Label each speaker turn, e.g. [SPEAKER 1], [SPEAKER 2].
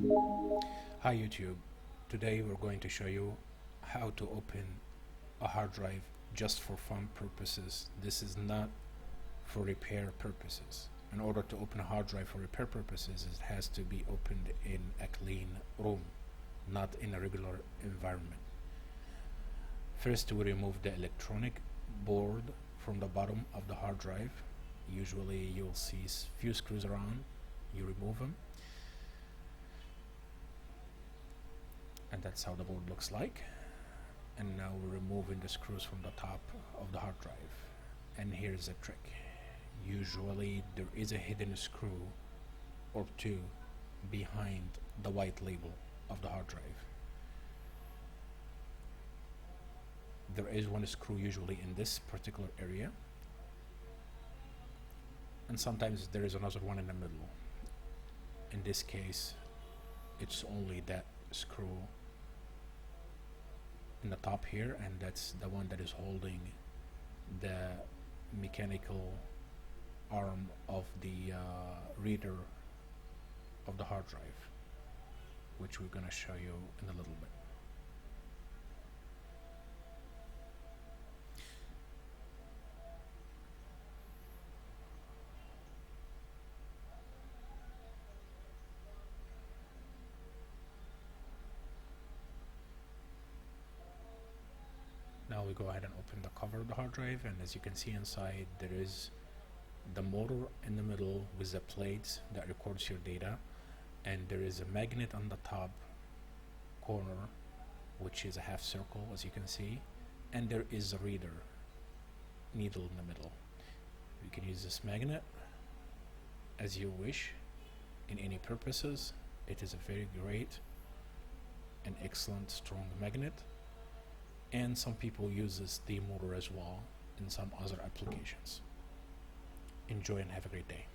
[SPEAKER 1] Hi YouTube. Today we're going to show you how to open a hard drive just for fun purposes. This is not for repair purposes. In order to open a hard drive for repair purposes, it has to be opened in a clean room, not in a regular environment. First, we remove the electronic board from the bottom of the hard drive. Usually you'll see few screws around. You remove them, and that's how the board looks like. And now we're removing the screws from the top of the hard drive. And here's the trick. Usually there is a hidden screw or two behind the white label of the hard drive. There is one screw usually in this particular area, and sometimes there is another one in the middle. In this case, it's only that screw in the top here, and that's the one that is holding the mechanical arm of the reader of the hard drive, which we're going to show you in a little bit. Now we go ahead and open the cover of the hard drive, and as you can see inside, there is the motor in the middle with the plates that records your data, and there is a magnet on the top corner, which is a half circle, as you can see, and there is a reader needle in the middle. You can use this magnet as you wish in any purposes. It is a very great and excellent strong magnet, and some people use this motor as well in some other applications. Enjoy and have a great day.